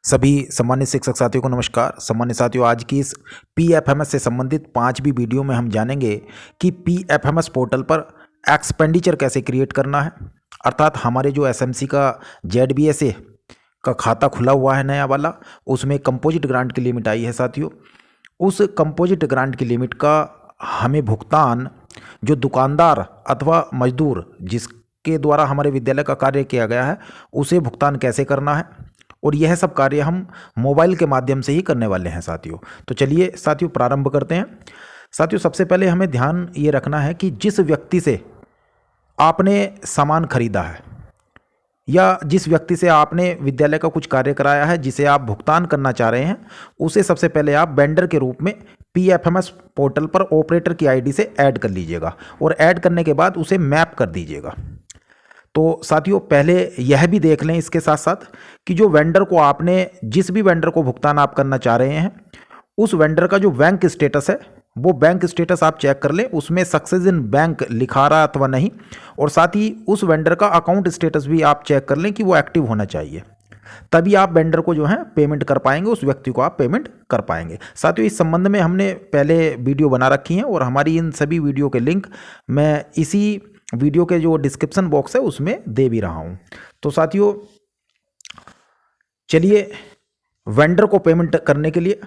सभी सम्मानित शिक्षक साथियों को नमस्कार। सम्मानित साथियों, आज की इस पीएफएमएस से संबंधित 5वीं वीडियो में हम जानेंगे कि पीएफएमएस पोर्टल पर एक्सपेंडिचर कैसे क्रिएट करना है। अर्थात हमारे जो एसएमसी का जेडबीएसए का खाता खुला हुआ है नया वाला, उसमें कंपोजिट ग्रांट की लिमिट आई है साथियों। उस कंपोजिट ग्रांट की लिमिट का हमें भुगतान जो दुकानदार अथवा मजदूर जिसके द्वारा हमारे विद्यालय का कार्य किया गया है उसे भुगतान कैसे करना है, और यह सब कार्य हम मोबाइल के माध्यम से ही करने वाले हैं साथियों। तो चलिए साथियों प्रारंभ करते हैं। साथियों, सबसे पहले हमें ध्यान ये रखना है कि जिस व्यक्ति से आपने सामान खरीदा है या जिस व्यक्ति से आपने विद्यालय का कुछ कार्य कराया है जिसे आप भुगतान करना चाह रहे हैं, उसे सबसे पहले आप वेंडर के रूप में पीएफएमएस पोर्टल पर ऑपरेटर की आईडी से ऐड कर लीजिएगा और ऐड करने के बाद उसे मैप कर दीजिएगा। तो साथियों, पहले यह भी देख लें इसके साथ साथ कि जो वेंडर को आपने जिस भी वेंडर को भुगतान आप करना चाह रहे हैं उस वेंडर का जो बैंक स्टेटस है वो बैंक स्टेटस आप चेक कर लें, उसमें सक्सेस इन बैंक लिखा रहा अथवा नहीं। और साथ ही उस वेंडर का अकाउंट स्टेटस भी आप चेक कर लें कि वो एक्टिव होना चाहिए, तभी आप वेंडर को जो है पेमेंट कर पाएंगे, उस व्यक्ति को आप पेमेंट कर पाएंगे। साथियों, इस संबंध में हमने पहले वीडियो बना रखी हैं और हमारी इन सभी वीडियो के लिंक मैं इसी वीडियो के जो डिस्क्रिप्शन बॉक्स है उसमें दे भी रहा हूँ। तो साथियों चलिए, वेंडर को पेमेंट करने के लिए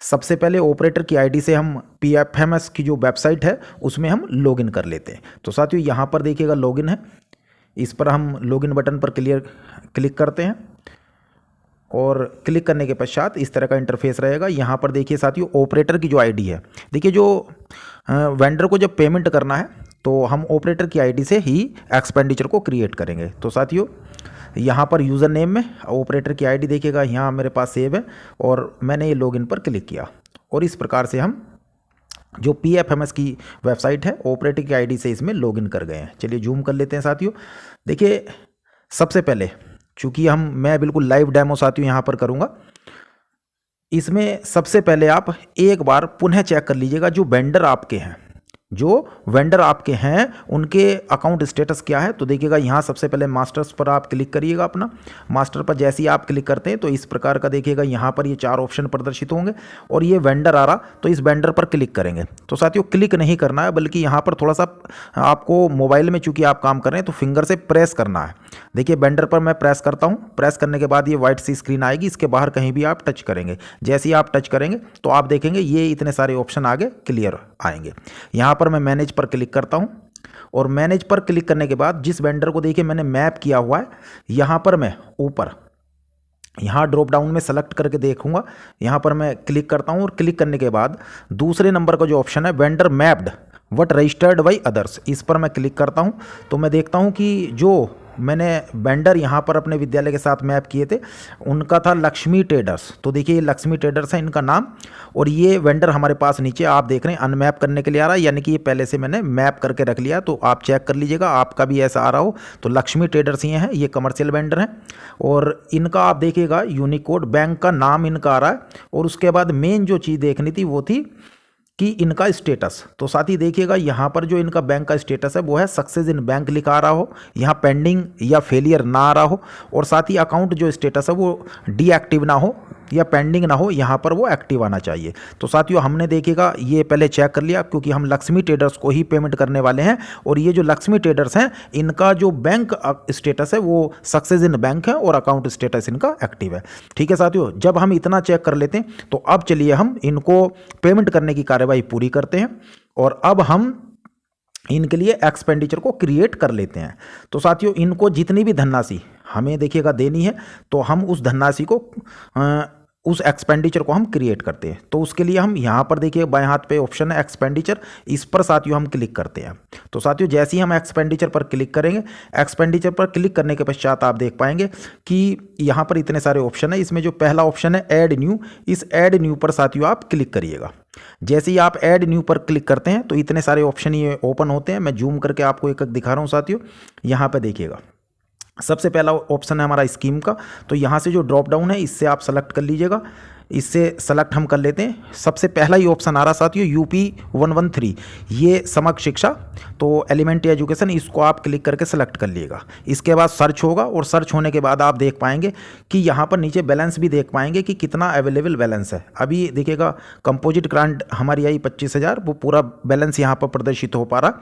सबसे पहले ऑपरेटर की आईडी से हम पीएफएमएस की जो वेबसाइट है उसमें हम लॉगिन कर लेते हैं। तो साथियों यहाँ पर देखिएगा लॉगिन है, इस पर हम लॉगिन बटन पर क्लिक करते हैं और क्लिक करने के पश्चात इस तरह का इंटरफेस रहेगा। यहाँ पर देखिए साथियों ऑपरेटर की जो आईडी है, देखिए जो वेंडर को जब पेमेंट करना है तो हम ऑपरेटर की आईडी से ही एक्सपेंडिचर को क्रिएट करेंगे। तो साथियों यहाँ पर यूज़र नेम में ऑपरेटर की आईडी देखिएगा, यहाँ मेरे पास सेव है और मैंने ये लॉगिन पर क्लिक किया और इस प्रकार से हम जो पीएफएमएस की वेबसाइट है ऑपरेटर की आईडी से इसमें लॉगिन कर गए हैं। चलिए जूम कर लेते हैं साथियों। देखिए सबसे पहले चूँकि मैं बिल्कुल लाइव डेमो साथियों यहाँ पर करूँगा, इसमें सबसे पहले आप एक बार पुनः चेक कर लीजिएगा जो वेंडर आपके हैं उनके अकाउंट स्टेटस क्या है। तो देखिएगा यहाँ सबसे पहले मास्टर्स पर आप क्लिक करिएगा। अपना मास्टर पर जैसे ही आप क्लिक करते हैं तो इस प्रकार का देखिएगा यहाँ पर ये 4 ऑप्शन प्रदर्शित होंगे और ये वेंडर आ रहा, तो इस वेंडर पर क्लिक करेंगे। तो साथियों क्लिक नहीं करना है, बल्कि यहाँ पर थोड़ा सा आपको मोबाइल में चूंकि आप काम कर रहे हैं तो फिंगर से प्रेस करना है। देखिए वेंडर पर मैं प्रेस करता हूँ, प्रेस करने के बाद ये व्हाइट सी स्क्रीन आएगी, इसके बाहर कहीं भी आप टच करेंगे। जैसे ही आप टच करेंगे तो आप देखेंगे ये इतने सारे ऑप्शन आगे क्लियर आएंगे। यहाँ पर मैं मैनेज पर क्लिक करता हूँ और मैनेज पर क्लिक करने के बाद जिस वेंडर को देखिए मैंने मैप किया हुआ है, यहाँ पर मैं ऊपर यहाँ ड्रॉप डाउन में सेलेक्ट करके देखूंगा। यहाँ पर मैं क्लिक करता हूँ और क्लिक करने के बाद दूसरे नंबर का जो ऑप्शन है vendor mapped but registered by others, इस पर मैं क्लिक करता हूँ। तो मैं देखता हूँ कि जो मैंने वेंडर यहाँ पर अपने विद्यालय के साथ मैप किए थे उनका था लक्ष्मी ट्रेडर्स। तो देखिए ये लक्ष्मी ट्रेडर्स है इनका नाम, और ये वेंडर हमारे पास नीचे आप देख रहे हैं अनमैप करने के लिए आ रहा है, यानी कि ये पहले से मैंने मैप करके रख लिया। तो आप चेक कर लीजिएगा आपका भी ऐसा आ रहा हो। तो लक्ष्मी ट्रेडर्स ये हैं, ये कमर्शियल वेंडर हैं और इनका आप देखिएगा यूनिकोड बैंक का नाम इनका आ रहा है। और उसके बाद मेन जो चीज़ देखनी थी वो थी कि इनका स्टेटस। तो साथ ही देखिएगा यहाँ पर जो इनका बैंक का स्टेटस है वो है सक्सेस इन बैंक लिखा आ रहा हो, यहाँ पेंडिंग या फेलियर ना आ रहा हो, और साथ ही अकाउंट जो स्टेटस है वो डीएक्टिव ना हो या पेंडिंग ना हो, यहाँ पर वो एक्टिव आना चाहिए। तो साथियों हमने देखिएगा ये पहले चेक कर लिया क्योंकि हम लक्ष्मी ट्रेडर्स को ही पेमेंट करने वाले हैं, और ये जो लक्ष्मी ट्रेडर्स हैं इनका जो बैंक स्टेटस है वो सक्सेस इन बैंक है और अकाउंट स्टेटस इनका एक्टिव है। ठीक है साथियों, जब हम इतना चेक कर लेते हैं तो अब चलिए हम इनको पेमेंट करने की कार्यवाही पूरी करते हैं और अब हम इनके लिए एक्सपेंडिचर को क्रिएट कर लेते हैं। तो साथियों इनको जितनी भी धनराशि हमें देखिएगा देनी है तो हम उस धनराशि को उस एक्सपेंडिचर को हम क्रिएट करते हैं। तो उसके लिए हम यहाँ पर देखिए बाएं हाथ पे ऑप्शन है एक्सपेंडिचर, इस पर साथियों हम क्लिक करते हैं। तो साथियों जैसे ही हम एक्सपेंडिचर पर क्लिक करेंगे, एक्सपेंडिचर पर क्लिक करने के पश्चात आप देख पाएंगे कि यहाँ पर इतने सारे ऑप्शन है। इसमें जो पहला ऑप्शन है ऐड न्यू, इस ऐड न्यू पर साथियों आप क्लिक करिएगा। जैसे ही आप ऐड न्यू पर क्लिक करते हैं तो इतने सारे ऑप्शन ये ओपन होते हैं। मैं जूम करके आपको एक एक दिखा रहा हूँ साथियों। यहाँ पर देखिएगा सबसे पहला ऑप्शन है हमारा स्कीम का, तो यहाँ से जो ड्रॉप डाउन है इससे आप सेलेक्ट कर लीजिएगा। इससे सेलेक्ट हम कर लेते हैं। सबसे पहला ही ऑप्शन आ रहा साथियों यूपी 113, ये समग्र शिक्षा, तो एलिमेंट्री एजुकेशन, इसको आप क्लिक करके सेलेक्ट कर लीजिएगा। इसके बाद सर्च होगा और सर्च होने के बाद आप देख पाएंगे कि यहाँ पर नीचे बैलेंस भी देख पाएंगे कि कितना अवेलेबल बैलेंस है। अभी देखिएगा कंपोजिट ग्रांट हमारी आई 25,000, वो पूरा बैलेंस यहाँ पर प्रदर्शित हो पा रहा।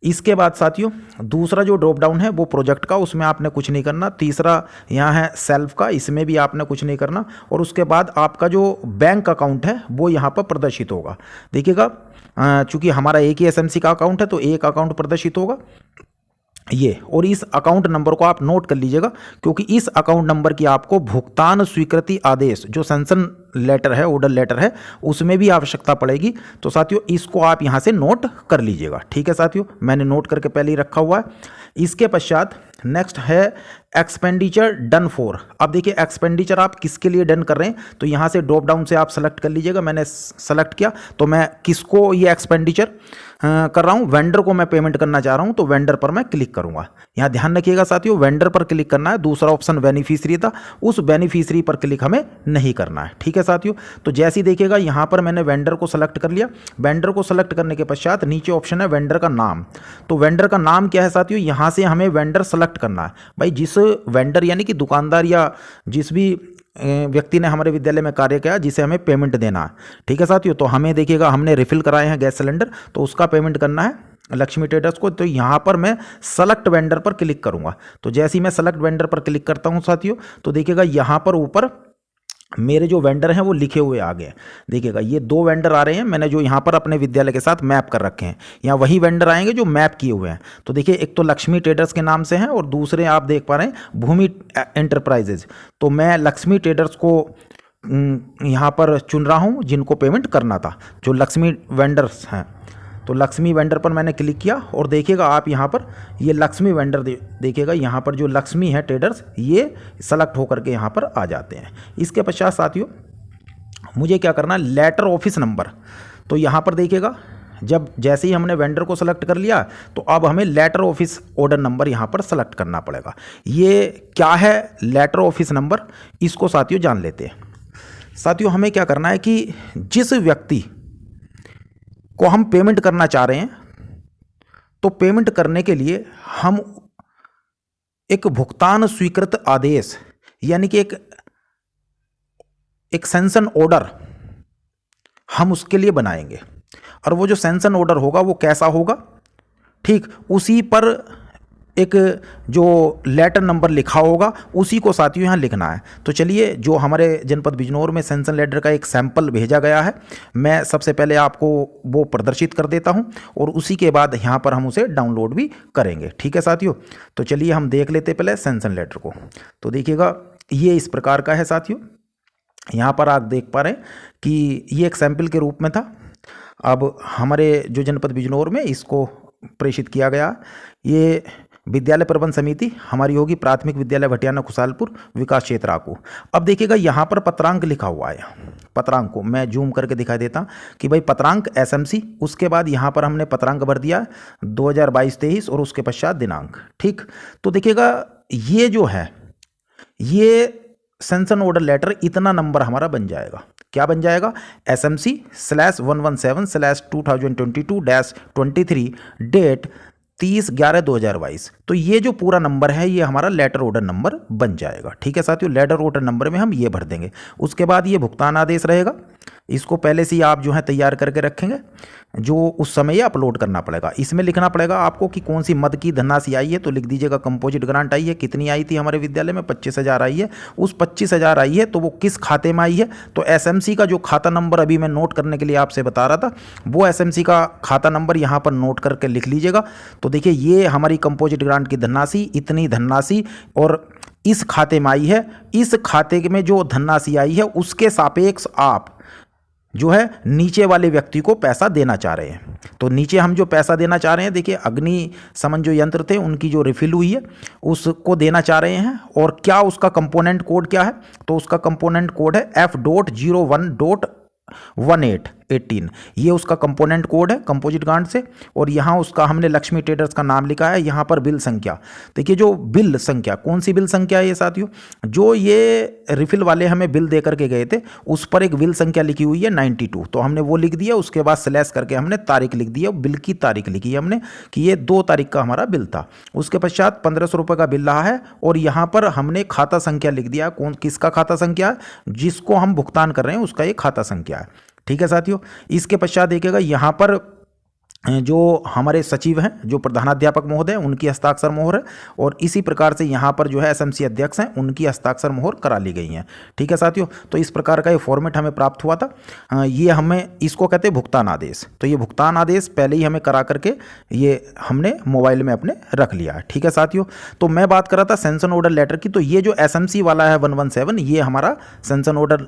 इसके बाद साथियों दूसरा जो ड्रॉप डाउन है वो प्रोजेक्ट का, उसमें आपने कुछ नहीं करना। तीसरा यहाँ है सेल्फ का, इसमें भी आपने कुछ नहीं करना। और उसके बाद आपका जो बैंक अकाउंट है वो यहाँ पर प्रदर्शित होगा। देखिएगा चूंकि हमारा एक ही एसएमसी का अकाउंट है तो एक अकाउंट प्रदर्शित होगा ये, और इस अकाउंट नंबर को आप नोट कर लीजिएगा, क्योंकि इस अकाउंट नंबर की आपको भुगतान स्वीकृति आदेश जो सैंक्शन लेटर है, ऑर्डर लेटर है, उसमें भी आवश्यकता पड़ेगी। तो साथियों इसको आप यहां से नोट कर लीजिएगा। ठीक है साथियों, मैंने नोट करके पहले ही रखा हुआ है। इसके पश्चात नेक्स्ट है एक्सपेंडिचर डन फॉर। अब देखिए एक्सपेंडिचर आप किसके लिए डन कर रहे हैं, तो यहाँ से ड्रॉप डाउन से आप सेलेक्ट कर लीजिएगा। मैंने सेलेक्ट किया, तो मैं किसको ये एक्सपेंडिचर कर रहा हूँ, वेंडर को मैं पेमेंट करना चाह रहा हूँ, तो वेंडर पर मैं क्लिक करूँगा। यहाँ ध्यान रखिएगा साथियों, वेंडर पर क्लिक करना है। दूसरा ऑप्शन बेनिफिशियरी था, उस बेनिफिशियरी पर क्लिक हमें नहीं करना है। ठीक है साथियों, तो जैसे ही देखिएगा यहाँ पर मैंने वेंडर को सेलेक्ट कर लिया। वेंडर को सेलेक्ट करने के पश्चात नीचे ऑप्शन है वेंडर का नाम। तो वेंडर का नाम क्या है साथियों, यहाँ से हमें वेंडर सेलेक्ट करना है। भाई जिस वेंडर यानी कि दुकानदार या जिस भी व्यक्ति ने हमारे विद्यालय में कार्य किया जिसे हमें पेमेंट देना है। ठीक है साथियों, तो हमें देखिएगा हमने रिफिल कराए हैं गैस सिलेंडर, तो उसका पेमेंट करना है लक्ष्मी ट्रेडर्स को। तो यहाँ पर मैं सेलेक्ट वेंडर पर क्लिक करूँगा। तो जैसे ही मैं सेलेक्ट वेंडर पर क्लिक करता हूँ साथियों, तो देखिएगा यहाँ पर ऊपर मेरे जो वेंडर हैं वो लिखे हुए आ गए। देखिएगा ये 2 वेंडर आ रहे हैं, मैंने जो यहाँ पर अपने विद्यालय के साथ मैप कर रखे हैं। यहाँ वही वेंडर आएंगे जो मैप किए हुए हैं। तो देखिए एक तो लक्ष्मी ट्रेडर्स के नाम से हैं और दूसरे आप देख पा रहे हैं भूमि एंटरप्राइजेज। तो मैं लक्ष्मी ट्रेडर्स को यहाँ पर चुन रहा हूँ जिनको पेमेंट करना था, जो लक्ष्मी वेंडर्स हैं। तो लक्ष्मी वेंडर पर मैंने क्लिक किया और देखिएगा आप यहाँ पर ये लक्ष्मी वेंडर देखिएगा यहाँ पर जो लक्ष्मी है ट्रेडर्स ये सेलेक्ट होकर के यहाँ पर आ जाते हैं। इसके पश्चात साथियों मुझे क्या करना है, लेटर ऑफिस नंबर। तो यहाँ पर देखिएगा जब जैसे ही हमने वेंडर को सेलेक्ट कर लिया तो अब हमें लेटर ऑफिस ऑर्डर नंबर यहाँ पर सेलेक्ट करना पड़ेगा। ये क्या है लेटर ऑफिस नंबर, इसको साथियों जान लेते हैं। साथियों हमें क्या करना है कि जिस व्यक्ति को हम पेमेंट करना चाह रहे हैं, तो पेमेंट करने के लिए हम एक भुगतान स्वीकृत आदेश यानी कि एक सैंक्शन ऑर्डर हम उसके लिए बनाएंगे। और वो जो सैंक्शन ऑर्डर होगा वो कैसा होगा, ठीक उसी पर एक जो लेटर नंबर लिखा होगा उसी को साथियों यहाँ लिखना है। तो चलिए जो हमारे जनपद बिजनौर में सैंक्शन लेटर का एक सैंपल भेजा गया है, मैं सबसे पहले आपको वो प्रदर्शित कर देता हूँ और उसी के बाद यहाँ पर हम उसे डाउनलोड भी करेंगे। ठीक है साथियों, तो चलिए हम देख लेते पहले सैंक्शन लेटर को। तो देखिएगा ये इस प्रकार का है साथियों, यहाँ पर आप देख पा रहे हैं कि ये एक सैंपल के रूप में था। अब हमारे जो जनपद बिजनौर में इसको प्रेषित किया गया। ये विद्यालय प्रबंध समिति हमारी होगी प्राथमिक विद्यालय भटियाना खुशालपुर विकास क्षेत्र आकू। अब देखिएगा यहाँ पर पत्रांक लिखा हुआ है। पत्रांक को मैं जूम करके दिखा देता कि भाई पत्रांक एसएमसी, उसके बाद यहाँ पर हमने पत्रांक भर दिया 2022-23 और उसके पश्चात दिनांक। ठीक, तो देखिएगा ये जो है ये सैंक्शन ऑर्डर लेटर इतना नंबर हमारा बन जाएगा। क्या बन जाएगा, SMC/117/2022-23 डेट 30/11/2022। तो ये जो पूरा नंबर है ये हमारा लेटर ऑर्डर नंबर बन जाएगा। ठीक है साथियों, लेटर ऑर्डर नंबर में हम ये भर देंगे। उसके बाद ये भुगतान आदेश रहेगा, इसको पहले से ही आप जो है तैयार करके रखेंगे, जो उस समय ये अपलोड करना पड़ेगा। इसमें लिखना पड़ेगा आपको कि कौन सी मद की धनराशि आई है, तो लिख दीजिएगा कंपोजिट ग्रांट आई है, कितनी आई थी हमारे विद्यालय में 25,000 आई है। उस 25,000 आई है तो वो किस खाते में आई है, तो एसएमसी का जो खाता नंबर अभी मैं नोट करने के लिए आपसे बता रहा था वो एसएमसी का खाता नंबर यहाँ पर नोट करके लिख लीजिएगा। तो देखिए ये हमारी कंपोजिट ग्रांट की धनराशि, इतनी धनराशि और इस खाते में आई है। इस खाते में जो धनराशि आई है उसके सापेक्ष आप जो है नीचे वाले व्यक्ति को पैसा देना चाह रहे हैं। तो नीचे हम जो पैसा देना चाह रहे हैं, देखिए अग्नि समन जो यंत्र थे उनकी जो रिफिल हुई है उसको देना चाह रहे हैं। और क्या उसका कंपोनेंट कोड क्या है, तो उसका कंपोनेंट कोड है F.01.18। 18 ये उसका कंपोनेंट कोड है कंपोजिट ग्रांट से। और यहाँ उसका हमने लक्ष्मी ट्रेडर्स का नाम लिखा है, यहाँ पर बिल संख्या देखिए, जो बिल संख्या कौन सी बिल संख्या है ये साथियों, जो ये रिफिल वाले हमें बिल दे करके गए थे उस पर एक बिल संख्या लिखी हुई है 92, तो हमने वो लिख दिया। उसके बाद स्लैश करके हमने तारीख लिख दी, बिल की तारीख लिखी है हमने कि ये 2 तारीख का हमारा बिल था। उसके पश्चात 1500 रुपये का बिल रहा है और यहाँ पर हमने खाता संख्या लिख दिया, कौन किसका खाता संख्या है, जिसको हम भुगतान कर रहे हैं उसका ये खाता संख्या है। ठीक है साथियों, इसके पश्चात देखिएगा यहाँ पर जो हमारे सचिव हैं, जो प्रधानाध्यापक महोदय, उनकी हस्ताक्षर मोहर है और इसी प्रकार से यहाँ पर जो है एसएमसी अध्यक्ष हैं उनकी हस्ताक्षर मोहर करा ली गई हैं। ठीक है साथियों, तो इस प्रकार का ये फॉर्मेट हमें प्राप्त हुआ था। ये हमें इसको कहते हैं भुगतान आदेश। तो ये भुगतान आदेश पहले ही हमें करा करके ये हमने मोबाइल में अपने रख लिया है। ठीक है साथियों, तो मैं बात कर रहा था सेंशन ऑर्डर लेटर की। तो ये जो एसएमसी वाला है 117 ये हमारा सेंशन ऑर्डर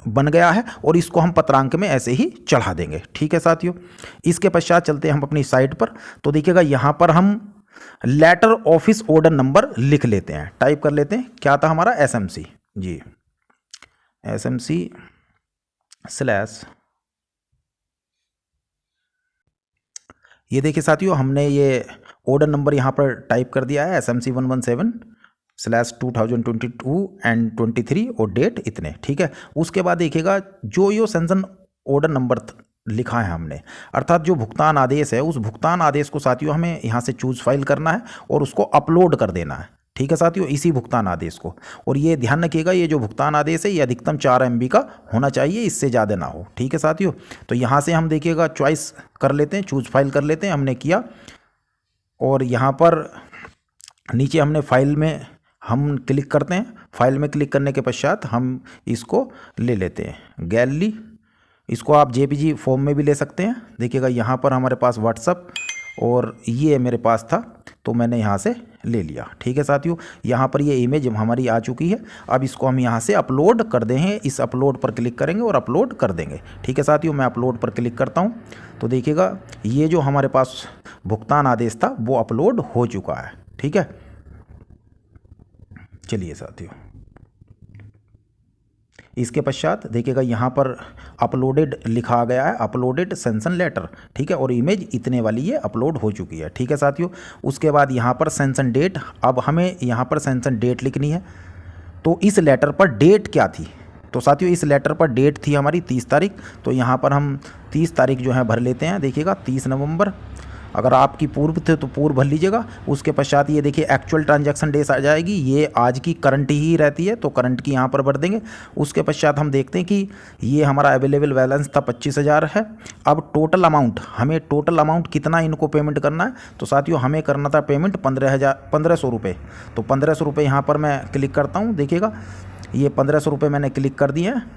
बन गया है और इसको हम पत्रांक में ऐसे ही चढ़ा देंगे। ठीक है साथियों, इसके पश्चात चलते हैं हम अपनी साइट पर। तो देखिएगा यहाँ पर हम लेटर ऑफिस ऑर्डर नंबर लिख लेते हैं, टाइप कर लेते हैं। क्या था हमारा एसएमसी जी, एसएमसी स्लैश, ये देखिए साथियों हमने ये ऑर्डर नंबर यहाँ पर टाइप कर दिया है एसएमसी 117/2022 एंड 23 और डेट इतने। ठीक है, उसके बाद देखिएगा जो सेंशन ऑर्डर नंबर लिखा है हमने, अर्थात जो भुगतान आदेश है उस भुगतान आदेश को साथियों हमें यहाँ से चूज फाइल करना है और उसको अपलोड कर देना है। ठीक है साथियों, इसी भुगतान आदेश को। और ये ध्यान रखिएगा ये जो भुगतान आदेश है ये अधिकतम 4 MB का होना चाहिए, इससे ज़्यादा ना हो। ठीक है साथियों, तो यहाँ से हम देखिएगा चॉइस कर लेते हैं, चूज फाइल कर लेते हैं, हमने किया। और यहाँ पर नीचे हमने फाइल में हम क्लिक करते हैं। फाइल में क्लिक करने के पश्चात हम इसको ले लेते हैं गैलरी। इसको आप JPG फॉर्म में भी ले सकते हैं। देखिएगा यहाँ पर हमारे पास व्हाट्सअप और ये मेरे पास था तो मैंने यहाँ से ले लिया। ठीक है साथियों, यहाँ पर ये इमेज हमारी आ चुकी है। अब इसको हम यहाँ से अपलोड कर दें, इस अपलोड पर क्लिक करेंगे और अपलोड कर देंगे। ठीक है साथियों, मैं अपलोड पर क्लिक करता हूँ तो देखिएगा ये जो हमारे पास भुगतान आदेश था वो अपलोड हो चुका है। ठीक है, चलिए साथियों, इसके पश्चात देखिएगा यहाँ पर अपलोडेड लिखा गया है, अपलोडेड सेंशन लेटर। ठीक है, और इमेज इतने वाली ये अपलोड हो चुकी है। ठीक है साथियों, उसके बाद यहाँ पर सेंशन डेट, अब हमें यहाँ पर सेंशन डेट लिखनी है। तो इस लेटर पर डेट क्या थी, तो साथियों इस लेटर पर डेट थी हमारी 30 तारीख। तो यहाँ पर हम 30 तारीख जो है भर लेते हैं। देखिएगा 30 नवंबर, अगर आपकी पूर्व थे तो पूर्व भर लीजिएगा। उसके पश्चात ये देखिए एक्चुअल ट्रांजैक्शन डेज आ जाएगी, ये आज की करंट ही रहती है तो करंट की यहाँ पर भर देंगे। उसके पश्चात हम देखते हैं कि ये हमारा अवेलेबल बैलेंस था 25,000 है। अब टोटल अमाउंट, हमें टोटल अमाउंट कितना इनको पेमेंट करना है, तो साथियों हमें करना था पेमेंट 1500 रुपये। तो 1500 रुपये यहाँ पर मैं क्लिक करता हूँ। देखिएगा ये 1500 रुपये मैंने क्लिक कर दिए हैं।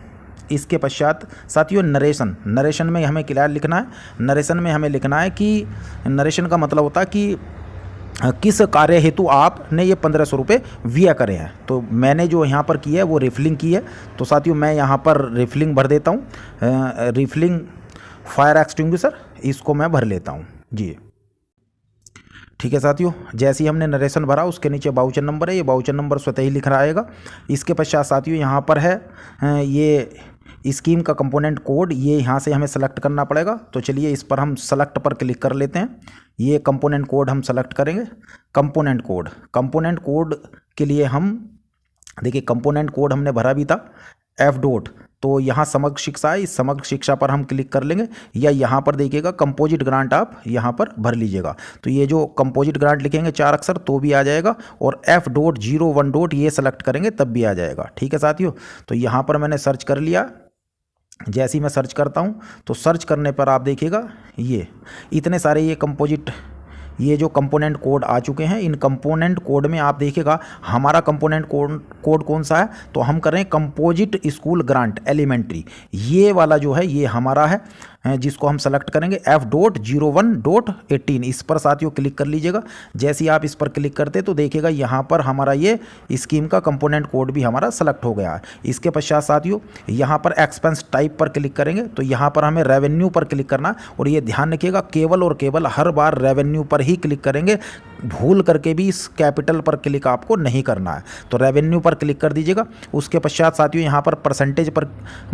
इसके पश्चात साथियों नरेशन में हमें क्या लिखना है, नरेशन में हमें लिखना है कि नरेशन का मतलब होता है कि किस कार्य हेतु आपने ये 1500 रुपये व्यय करे हैं। तो मैंने जो यहाँ पर की है वो रिफिलिंग की है। तो साथियों मैं यहाँ पर रिफिलिंग भर देता हूँ, रिफिलिंग फायर एक्सटिंग्विशर, इसको मैं भर लेता हूँ जी। ठीक है साथियों, जैसे ही हमने नरेशन भरा उसके नीचे वाउचर नंबर है, ये वाउचर नंबर स्वतः ही लिख रहा आएगा। इसके पश्चात साथियों यहाँ पर है ये स्कीम का कंपोनेंट कोड, ये यहाँ से हमें सेलेक्ट करना पड़ेगा। तो चलिए इस पर हम सेलेक्ट पर क्लिक कर लेते हैं। ये कंपोनेंट कोड हम सेलेक्ट करेंगे। कंपोनेंट कोड के लिए हम देखिए कंपोनेंट कोड हमने भरा भी था F. तो यहाँ समग्र शिक्षा है, इस समग्र शिक्षा पर हम क्लिक कर लेंगे, या यहाँ पर देखिएगा कंपोजिट ग्रांट आप यहाँ पर भर लीजिएगा। तो ये जो कंपोजिट ग्रांट लिखेंगे 4 अक्षर तो भी आ जाएगा, और F.01. ये सेलेक्ट करेंगे तब भी आ जाएगा। ठीक है साथियों, तो यहाँ पर मैंने सर्च कर लिया। जैसे ही मैं सर्च करता हूँ तो सर्च करने पर आप देखिएगा ये इतने सारे ये कंपोजिट, ये जो कंपोनेंट कोड आ चुके हैं। इन कंपोनेंट कोड में आप देखिएगा हमारा कंपोनेंट कोड कौन सा है, तो हम कर रहे हैं कंपोजिट स्कूल ग्रांट एलिमेंट्री, ये वाला जो है ये हमारा है, जिसको हम सेलेक्ट करेंगे F.01.18। इस पर साथियों क्लिक कर लीजिएगा। जैसे ही आप इस पर क्लिक करते तो देखिएगा यहाँ पर हमारा ये स्कीम का कंपोनेंट कोड भी हमारा सेलेक्ट हो गया है। इसके पश्चात साथियों यहाँ पर एक्सपेंस टाइप पर क्लिक करेंगे तो यहाँ पर हमें रेवेन्यू पर क्लिक करना, और ये ध्यान रखिएगा केवल और केवल हर बार रेवेन्यू पर ही क्लिक करेंगे, भूल करके भी इस कैपिटल पर क्लिक आपको नहीं करना है। तो रेवेन्यू पर क्लिक कर दीजिएगा। उसके पश्चात साथियों यहाँ पर परसेंटेज पर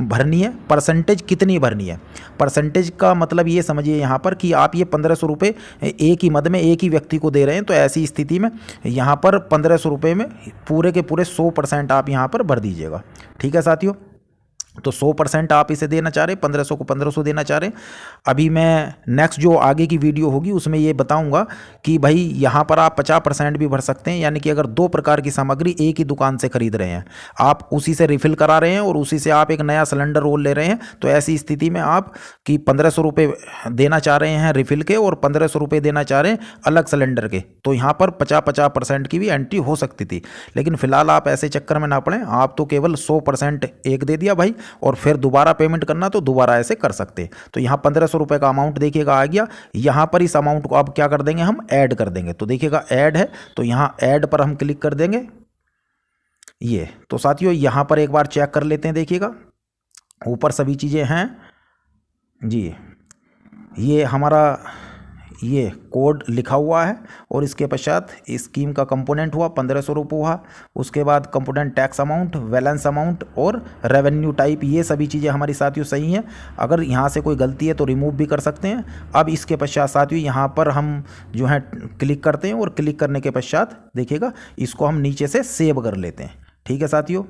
भरनी है। परसेंटेज कितनी भरनी है? परसेंटेज का मतलब ये समझिए यहाँ पर कि आप ये 1500 रुपये एक ही मद में एक ही व्यक्ति को दे रहे हैं, तो ऐसी स्थिति में यहाँ पर 1500 रुपये में पूरे के पूरे 100% आप यहाँ पर भर दीजिएगा। ठीक है साथियों, तो 100% आप इसे देना चाह रहे हैं, 1500 को 1500 देना चाह रहे हैं। अभी मैं नेक्स्ट जो आगे की वीडियो होगी उसमें ये बताऊंगा कि भाई यहाँ पर आप 50% भी भर सकते हैं, यानी कि अगर 2 प्रकार की सामग्री एक ही दुकान से खरीद रहे हैं, आप उसी से रिफिल करा रहे हैं और उसी से आप एक नया सिलेंडर रोल ले रहे हैं, तो ऐसी स्थिति में आप कि 1500 रुपये देना चाह रहे हैं रिफिल के और 1500 रुपये देना चाह रहे हैं अलग सिलेंडर के, तो यहाँ पर 50-50% की भी एंट्री हो सकती थी। लेकिन फिलहाल आप ऐसे चक्कर में ना पड़ें, आप तो केवल 100% एक दे दिया भाई, और फिर दोबारा पेमेंट करना तो दोबारा ऐसे कर सकते हैं। तो यहाँ 1500 रुपये का अमाउंट देखिएगा आ गया। यहाँ पर इस अमाउंट को अब क्या कर देंगे, हम ऐड कर देंगे। तो देखिएगा ऐड है, तो यहाँ ऐड पर हम क्लिक कर देंगे। ये तो साथियों यहाँ पर एक बार चेक कर लेते हैं, देखिएगा ऊपर सभी चीज़ें हैं जी। ये हमारा ये कोड लिखा हुआ है और इसके पश्चात स्कीम का कंपोनेंट हुआ 1500 रुपये हुआ। उसके बाद component tax amount, balance amount और रेवेन्यू टाइप, ये सभी चीज़ें हमारी साथियों सही हैं। अगर यहाँ से कोई गलती है तो रिमूव भी कर सकते हैं। अब इसके पश्चात साथियों यहाँ पर हम जो है क्लिक करते हैं और क्लिक करने के पश्चात देखिएगा इसको हम नीचे से सेव कर लेते हैं। ठीक है साथियों,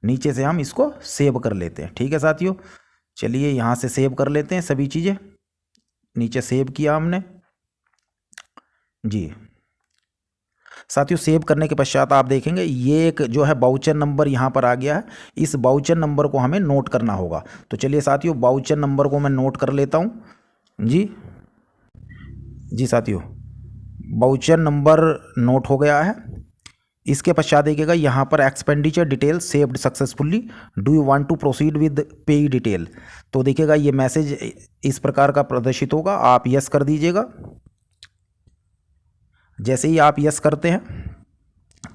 नीचे से हम इसको सेव कर लेते हैं। ठीक है साथियों, चलिए यहाँ से सेव कर लेते हैं सभी चीज़ें। नीचे सेव किया हमने जी। साथियों सेव करने के पश्चात आप देखेंगे ये एक जो है बाउचर नंबर यहाँ पर आ गया है। इस बाउचर नंबर को हमें नोट करना होगा। तो चलिए साथियों बाउचर नंबर को मैं नोट कर लेता हूँ जी। जी साथियों बाउचर नंबर नोट हो गया है। इसके पश्चात देखिएगा यहाँ पर expenditure detail saved successfully, do you want to proceed with pay detail. तो देखिएगा ये मैसेज इस प्रकार का प्रदर्शित होगा, आप यस कर दीजिएगा। जैसे ही आप यस करते हैं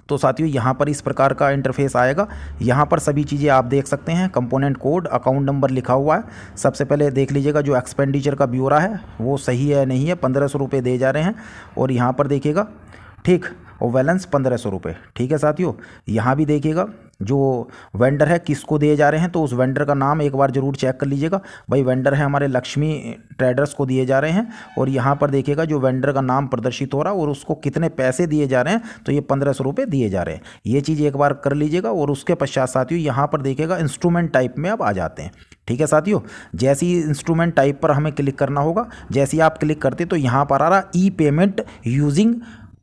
तो साथियों यहाँ पर इस प्रकार का इंटरफेस आएगा। यहाँ पर सभी चीज़ें आप देख सकते हैं, कंपोनेंट कोड, अकाउंट नंबर लिखा हुआ है। सबसे पहले देख लीजिएगा जो एक्सपेंडिचर का ब्यौरा है वो सही है नहीं है, 1500 रुपये दे जा रहे हैं। और यहाँ पर देखिएगा ठीक, और बैलेंस 1500 रुपये। ठीक है साथियों, यहाँ भी देखिएगा जो वेंडर है किसको दिए जा रहे हैं, तो उस वेंडर का नाम एक बार ज़रूर चेक कर लीजिएगा। भाई वेंडर है हमारे लक्ष्मी ट्रेडर्स को दिए जा रहे हैं। और यहाँ पर देखिएगा जो वेंडर का नाम प्रदर्शित हो रहा है और उसको कितने पैसे दिए जा रहे हैं, तो ये 1500 रुपये दिए जा रहे हैं। ये चीज़ एक बार कर लीजिएगा। और उसके पश्चात साथियों यहाँ पर देखिएगा इंस्ट्रूमेंट टाइप में अब आ जाते हैं। ठीक है साथियों, जैसे ही इंस्ट्रूमेंट टाइप पर हमें क्लिक करना होगा, जैसे ही आप क्लिक करते तो यहाँ पर आ रहा ई पेमेंट यूजिंग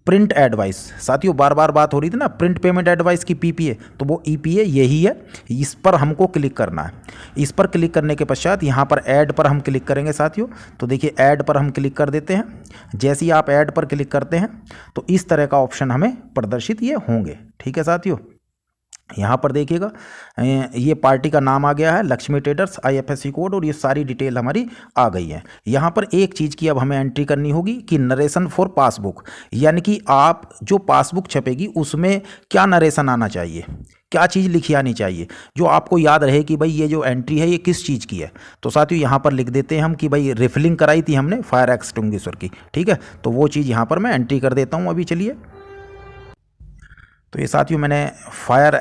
प्रिंट एडवाइस। साथियों बार बार बात हो रही थी ना प्रिंट पेमेंट एडवाइस की, पीपीए, तो वो ईपीए यही है। इस पर हमको क्लिक करना है। इस पर क्लिक करने के पश्चात यहाँ पर ऐड पर हम क्लिक करेंगे साथियों। तो देखिए ऐड पर हम क्लिक कर देते हैं। जैसे ही आप ऐड पर क्लिक करते हैं तो इस तरह का ऑप्शन हमें प्रदर्शित ये होंगे। ठीक है साथियों, यहाँ पर देखिएगा ये पार्टी का नाम आ गया है लक्ष्मी ट्रेडर्स, आईएफएससी कोड, और ये सारी डिटेल हमारी आ गई है। यहाँ पर एक चीज़ की अब हमें एंट्री करनी होगी कि नरेशन फॉर पासबुक, यानी कि आप जो पासबुक छपेगी उसमें क्या नरेशन आना चाहिए, क्या चीज़ लिखी आनी चाहिए, जो आपको याद रहे कि भाई ये जो एंट्री है ये किस चीज़ की है। तो साथियों यहाँ पर लिख देते हैं हम कि भाई रिफिलिंग कराई थी हमने फायर एक्सटिंग्विशर की। ठीक है, तो वो चीज़ यहाँ पर मैं एंट्री कर देता हूँ अभी। चलिए, तो ये साथियों मैंने फायर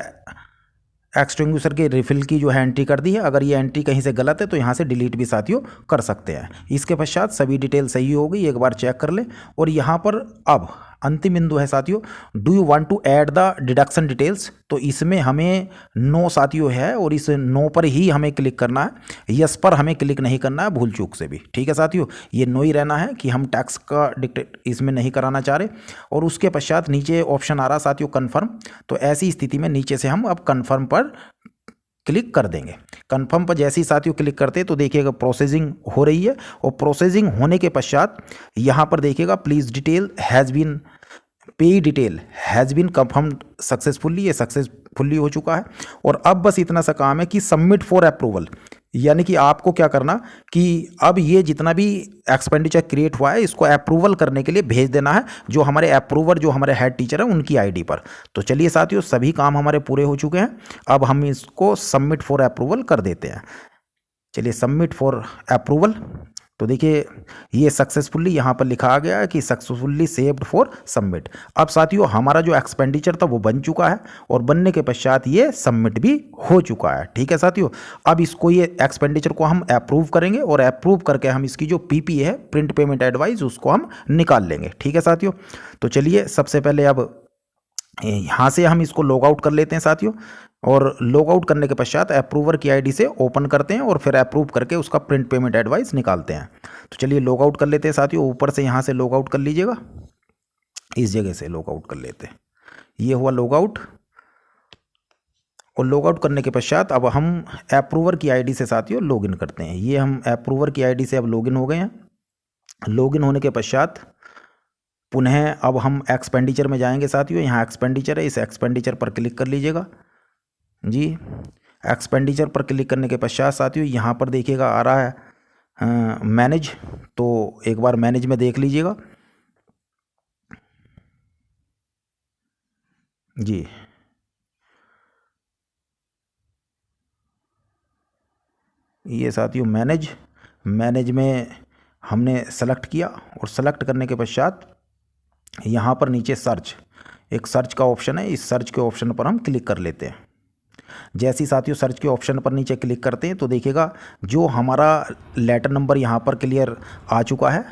एक्सटिंग्विशर के रिफिल की जो है एंट्री कर दी है। अगर ये एंट्री कहीं से गलत है तो यहाँ से डिलीट भी साथियों कर सकते हैं। इसके पश्चात सभी डिटेल सही हो गई, एक बार चेक कर लें। और यहाँ पर अब अंतिम बिंदु है साथियों, do you want to add the deduction details. तो इसमें हमें नो साथियों है और इस नो पर ही हमें क्लिक करना है, यस पर हमें क्लिक नहीं करना है भूल चूक से भी। ठीक है साथियों, ये नो ही रहना है कि हम टैक्स का डिक्टेट इसमें नहीं कराना चाह रहे। और उसके पश्चात नीचे ऑप्शन आ रहा साथियों कन्फर्म। तो ऐसी स्थिति में नीचे से हम अब कन्फर्म पर क्लिक कर देंगे। कन्फर्म पर जैसे ही साथियों क्लिक करते हैं तो देखिएगा प्रोसेसिंग हो रही है। और प्रोसेसिंग होने के पश्चात यहाँ पर देखिएगा please detail has been pay detail has been confirmed successfully, ये सक्सेसफुली हो चुका है। और अब बस इतना सा काम है कि सबमिट फॉर अप्रूवल, यानी कि आपको क्या करना कि अब ये जितना भी एक्सपेंडिचर क्रिएट हुआ है इसको अप्रूवल करने के लिए भेज देना है जो हमारे अप्रूवर जो हमारे हेड टीचर हैं उनकी आईडी पर। तो चलिए साथियों सभी काम हमारे पूरे हो चुके हैं। अब हम इसको सबमिट फॉर अप्रूवल कर देते हैं। चलिए सबमिट फॉर अप्रूवल, तो देखिए ये सक्सेसफुली यहाँ पर लिखा आ गया है कि सक्सेसफुली सेव्ड फॉर सबमिट। अब साथियों हमारा जो एक्सपेंडिचर था वो बन चुका है और बनने के पश्चात ये सबमिट भी हो चुका है। ठीक है साथियों, अब इसको ये एक्सपेंडिचर को हम अप्रूव करेंगे और अप्रूव करके हम इसकी जो पीपी है, प्रिंट पेमेंट एडवाइस, उसको हम निकाल लेंगे। ठीक है साथियों, तो चलिए सबसे पहले अब यहाँ से हम इसको लॉग आउट कर लेते हैं साथियों, और लॉग आउट करने के पश्चात अप्रूवर की आईडी से ओपन करते हैं और फिर अप्रूव करके उसका प्रिंट पेमेंट एडवाइस निकालते हैं। तो चलिए लॉग आउट कर लेते हैं साथियों, ऊपर से यहाँ से लॉग आउट कर लीजिएगा, इस जगह से लॉग आउट कर लेते हैं। ये हुआ लॉग आउट, और लॉग आउट करने के पश्चात अब हम अप्रूवर की आईडी से साथियों लॉगिन करते हैं। ये हम अप्रूवर की आईडी से अब लॉगिन हो गए हैं। लॉगिन होने के पश्चात पुनः अब हम एक्सपेंडिचर में जाएंगे साथियों। यहाँ एक्सपेंडिचर है, इस एक्सपेंडिचर पर क्लिक कर लीजिएगा जी। एक्सपेंडिचर पर क्लिक करने के पश्चात साथियों यहाँ पर देखिएगा आ रहा है मैनेज, तो एक बार मैनेज में देख लीजिएगा जी। ये साथियों मैनेज में हमने सेलेक्ट किया, और सेलेक्ट करने के पश्चात यहाँ पर नीचे सर्च, एक सर्च का ऑप्शन है, इस सर्च के ऑप्शन पर हम क्लिक कर लेते हैं। जैसे ही साथियों सर्च के ऑप्शन पर नीचे क्लिक करते हैं तो देखिएगा जो हमारा लेटर नंबर यहाँ पर क्लियर आ चुका है,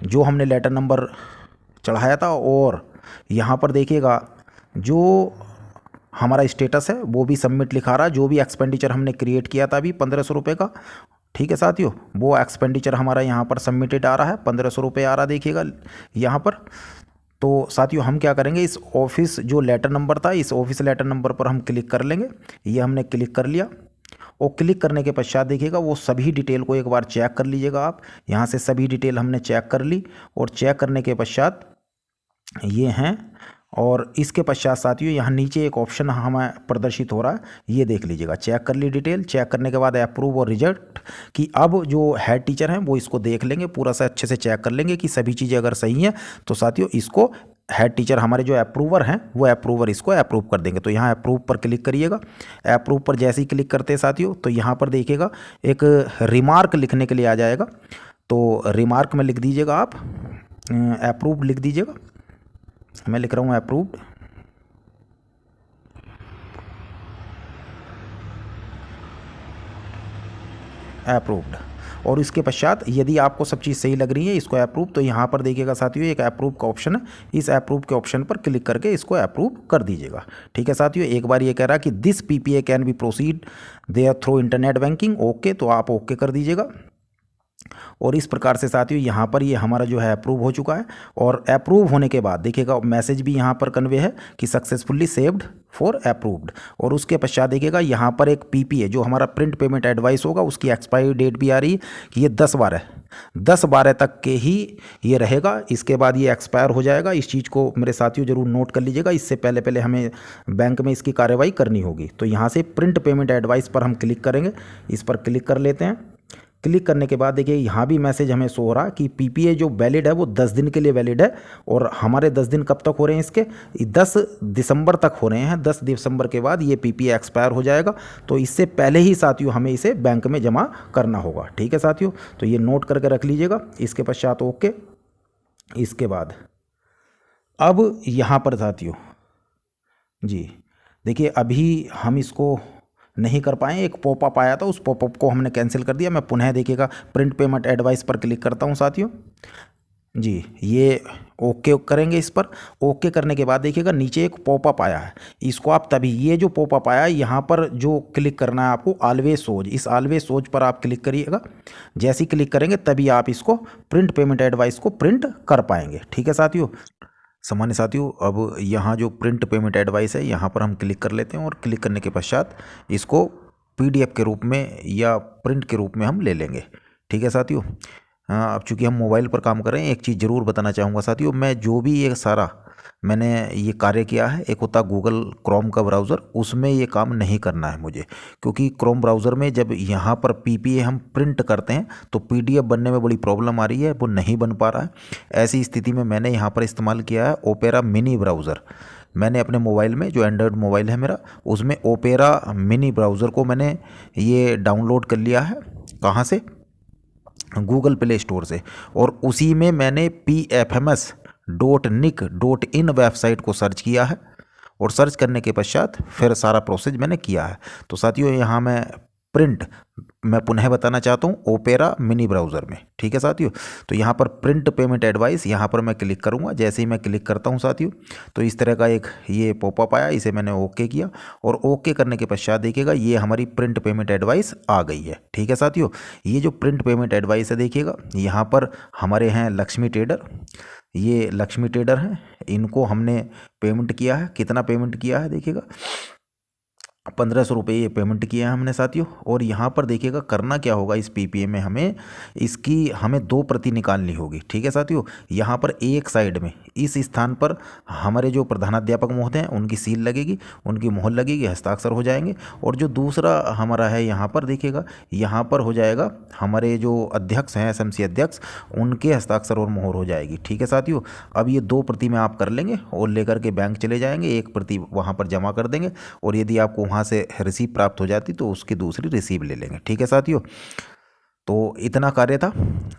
जो हमने लेटर नंबर चढ़ाया था, और यहाँ पर देखिएगा जो हमारा स्टेटस है वो भी सबमिट लिखा रहा है। जो भी एक्सपेंडिचर हमने क्रिएट किया था अभी 1500 रुपये का, ठीक है साथियों, वो एक्सपेंडिचर हमारा यहाँ पर सबमिटेड आ रहा है, 1500 रुपये आ रहा देखिएगा यहाँ पर। तो साथियों हम क्या करेंगे, इस ऑफिस जो लेटर नंबर था, इस ऑफिस लेटर नंबर पर हम क्लिक कर लेंगे। ये हमने क्लिक कर लिया, और क्लिक करने के पश्चात देखिएगा वो सभी डिटेल को एक बार चेक कर लीजिएगा आप। यहाँ से सभी डिटेल हमने चेक कर ली, और चेक करने के पश्चात ये हैं, और इसके पश्चात साथियों यहाँ नीचे एक ऑप्शन हमें प्रदर्शित हो रहा है, ये देख लीजिएगा। चेक कर ली डिटेल, चेक करने के बाद अप्रूव और रिजेक्ट कि अब जो हेड टीचर हैं वो इसको देख लेंगे, पूरा से अच्छे से चेक कर लेंगे कि सभी चीज़ें अगर सही हैं तो साथियों इसको हेड टीचर हमारे जो अप्रूवर हैं वो अप्रूवर इसको अप्रूव कर देंगे। तो यहाँ अप्रूव पर क्लिक करिएगा। अप्रूव पर जैसे ही क्लिक करते हैं साथियों तो यहाँ पर देखिएगा एक रिमार्क लिखने के लिए आ जाएगा, तो रिमार्क में लिख दीजिएगा आप अप्रूव लिख दीजिएगा। मैं लिख रहा हूँ अप्रूव्ड, अप्रूव्ड। और इसके पश्चात यदि आपको सब चीज़ सही लग रही है इसको अप्रूव, तो यहाँ पर देखिएगा साथियों एक अप्रूव का ऑप्शन है, इस अप्रूव के ऑप्शन पर क्लिक करके इसको अप्रूव कर दीजिएगा। ठीक है साथियों, एक बार ये कह रहा है कि this PPA can be proceed there through internet banking, okay, तो आप ओके कर दीजिएगा। और इस प्रकार से साथियों यहाँ पर ये हमारा जो है अप्रूव हो चुका है। और अप्रूव होने के बाद देखिएगा मैसेज भी यहाँ पर कन्वे है कि सक्सेसफुली सेव्ड फॉर अप्रूव्ड। और उसके पश्चात देखिएगा यहाँ पर एक पीपीए जो हमारा प्रिंट पेमेंट एडवाइस होगा उसकी एक्सपायरी डेट भी आ रही है कि ये 10/12 तक के ही ये रहेगा, इसके बाद ये एक्सपायर हो जाएगा। इस चीज़ को मेरे साथियों जरूर नोट कर लीजिएगा, इससे पहले हमें बैंक में इसकी कार्रवाई करनी होगी। तो यहाँ से प्रिंट पेमेंट एडवाइस पर हम क्लिक करेंगे, इस पर क्लिक कर लेते हैं। क्लिक करने के बाद देखिए यहाँ भी मैसेज हमें शो हो रहा कि पीपीए जो वैलिड है वो 10 दिन के लिए वैलिड है, और हमारे 10 दिन कब तक हो रहे हैं इसके, 10 दिसंबर तक हो रहे हैं। 10 दिसंबर के बाद ये पीपीए एक्सपायर हो जाएगा, तो इससे पहले ही साथियों हमें इसे बैंक में जमा करना होगा। ठीक है साथियों, तो ये नोट करके रख लीजिएगा। इसके पश्चात ओके। इसके बाद अब यहाँ पर साथियों जी देखिए अभी हम इसको नहीं कर पाए, एक पॉपअप आया था, उस पॉपअप को हमने कैंसिल कर दिया। मैं पुनः देखिएगा प्रिंट पेमेंट एडवाइस पर क्लिक करता हूं साथियों जी। ये ओके करेंगे, इस पर ओके करने के बाद देखिएगा नीचे एक पॉपअप आया है, इसको आप तभी ये जो पॉपअप आया है यहाँ पर जो क्लिक करना है आपको ऑलवेज शोज, इस ऑलवेज शोज पर आप क्लिक करिएगा। जैसे ही क्लिक करेंगे तभी आप इसको प्रिंट पेमेंट एडवाइस को प्रिंट कर पाएंगे। ठीक है साथियों, सामान्य साथियों अब यहाँ जो प्रिंट पेमेंट एडवाइस है यहाँ पर हम क्लिक कर लेते हैं, और क्लिक करने के पश्चात इसको पीडीएफ के रूप में या प्रिंट के रूप में हम ले लेंगे। ठीक है साथियों, अब चूँकि हम मोबाइल पर काम कर रहे हैं, एक चीज़ ज़रूर बताना चाहूँगा साथियों, मैं जो भी ये सारा मैंने ये कार्य किया है, एक होता गूगल क्रोम का ब्राउज़र, उसमें ये काम नहीं करना है मुझे, क्योंकि क्रोम ब्राउज़र में जब यहाँ पर पीपीए हम प्रिंट करते हैं तो पीडीएफ बनने में बड़ी प्रॉब्लम आ रही है, वो नहीं बन पा रहा है। ऐसी स्थिति में मैंने यहाँ पर इस्तेमाल किया है ओपेरा मिनी ब्राउज़र। मैंने अपने मोबाइल में, जो एंड्रॉयड मोबाइल है मेरा, उसमें ओपेरा मिनी ब्राउज़र को मैंने ये डाउनलोड कर लिया है। कहाँ से, गूगल प्ले स्टोर से, और उसी में मैंने pfms.nic.in वेबसाइट को सर्च किया है, और सर्च करने के पश्चात फिर सारा प्रोसेस मैंने किया है। तो साथियों यहाँ मैं पुनः बताना चाहता हूँ ओपेरा मिनी ब्राउज़र में, ठीक है साथियों। तो यहाँ पर प्रिंट पेमेंट एडवाइस, यहाँ पर मैं क्लिक करूँगा। जैसे ही मैं क्लिक करता हूँ साथियों, तो इस तरह का एक ये पॉपअप आया, इसे मैंने ओके किया, और ओके करने के पश्चात देखिएगा ये हमारी प्रिंट पेमेंट एडवाइस आ गई है, ठीक है साथियों। ये जो प्रिंट पेमेंट एडवाइस है देखिएगा, यहाँ पर हमारे हैं लक्ष्मी ट्रेडर, ये लक्ष्मी ट्रेडर हैं, इनको हमने पेमेंट किया है। कितना पेमेंट किया है देखिएगा, 1500 रुपये ये पेमेंट किया है हमने साथियों। और यहाँ पर देखिएगा करना क्या होगा, इस पीपीए में हमें 2 प्रति निकालनी होगी, ठीक है साथियों। यहाँ पर एक साइड में इस स्थान पर हमारे जो प्रधानाध्यापक महोदय हैं उनकी सील लगेगी, उनकी मोहर लगेगी, हस्ताक्षर हो जाएंगे। और जो दूसरा हमारा है यहाँ पर देखिएगा, यहाँ पर हो जाएगा हमारे जो अध्यक्ष हैं, एसएमसी अध्यक्ष, उनके हस्ताक्षर और मोहर हो जाएगी, ठीक है साथियों। अब ये 2 प्रति में आप कर लेंगे और लेकर के बैंक चले जाएंगे, 1 प्रति वहाँ पर जमा कर देंगे, और यदि आपको वहाँ से रिसीव प्राप्त हो जाती तो उसकी दूसरी रिसीव ले लेंगे, ठीक है साथियों। तो इतना कार्य था,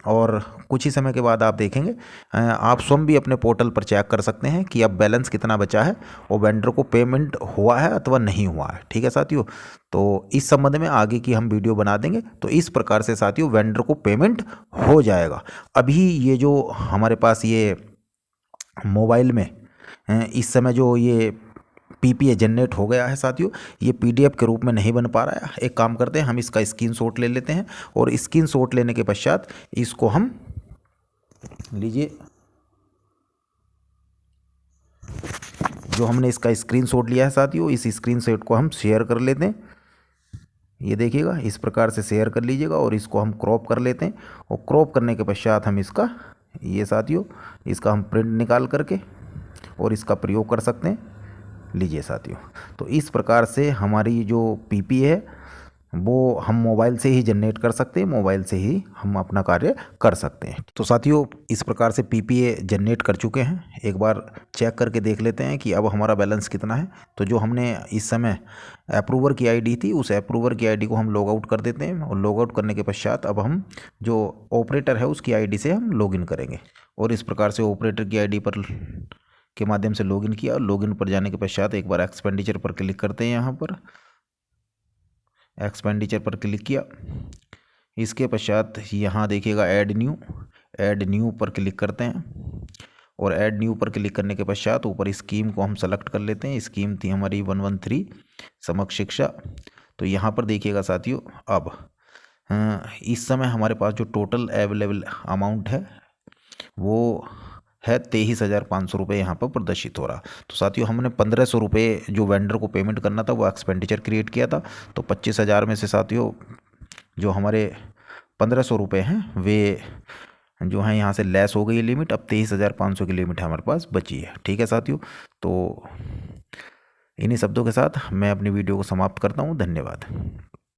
और कुछ ही समय के बाद आप देखेंगे, आप स्वयं भी अपने पोर्टल पर चेक कर सकते हैं कि अब बैलेंस कितना बचा है और वेंडर को पेमेंट हुआ है अथवा नहीं हुआ है, ठीक है साथियों। तो इस संबंध में आगे की हम वीडियो बना देंगे। तो इस प्रकार से साथियों वेंडर को पेमेंट हो जाएगा। अभी ये जो हमारे पास ये मोबाइल में इस समय जो ये पीपीए जनरेट हो गया है साथियों, ये पीडीएफ के रूप में नहीं बन पा रहा है। एक काम करते हैं, हम इसका स्क्रीनशॉट ले लेते हैं, और स्क्रीनशॉट लेने के पश्चात इसको हम लीजिए, जो हमने इसका स्क्रीनशॉट लिया है साथियों, इस स्क्रीनशॉट को हम शेयर कर लेते हैं। ये देखिएगा इस प्रकार से शेयर कर लीजिएगा, और इसको हम क्रॉप कर लेते हैं, और क्रॉप करने के पश्चात हम इसका ये साथियों इसका हम प्रिंट निकाल करके और इसका प्रयोग कर सकते हैं। लीजिए साथियों, तो इस प्रकार से हमारी जो पीपी है वो हम मोबाइल से ही जनरेट कर सकते हैं, मोबाइल से ही हम अपना कार्य कर सकते हैं। तो साथियों इस प्रकार से पीपीए जनरेट कर चुके हैं। एक बार चेक करके देख लेते हैं कि अब हमारा बैलेंस कितना है। तो जो हमने इस समय अप्रूवर की आईडी थी, उस अप्रूवर की आईडी को हम लॉग आउट कर देते हैं, और लॉग आउट करने के पश्चात अब हम जो ऑपरेटर है उसकी आईडी से हम लॉगिन करेंगे। और इस प्रकार से ऑपरेटर की आईडी पर के माध्यम से लॉगिन किया, और लॉगिन पर जाने के पश्चात एक बार एक्सपेंडिचर पर क्लिक करते हैं। यहाँ पर एक्सपेंडिचर पर क्लिक किया, इसके पश्चात यहाँ देखिएगा ऐड न्यू पर क्लिक करते हैं, और ऐड न्यू पर क्लिक करने के पश्चात ऊपर स्कीम को हम सेलेक्ट कर लेते हैं। स्कीम थी हमारी 113 समग्र शिक्षा। तो यहाँ पर देखिएगा साथियों, अब इस समय हमारे पास जो टोटल अवेलेबल अमाउंट है वो है 23,500 रुपये यहाँ पर प्रदर्शित हो रहा। तो साथियों हमने 1500 रुपये जो वेंडर को पेमेंट करना था वो एक्सपेंडिचर क्रिएट किया था। तो 25,000 में से साथियों जो हमारे 1500 रुपये हैं वे जो हैं यहाँ से लेस हो गई लिमिट। अब 23,500 की लिमिट हमारे पास बची है, ठीक है साथियों। तो इन्हीं शब्दों के साथ मैं अपनी वीडियो को समाप्त करता हूँ। धन्यवाद।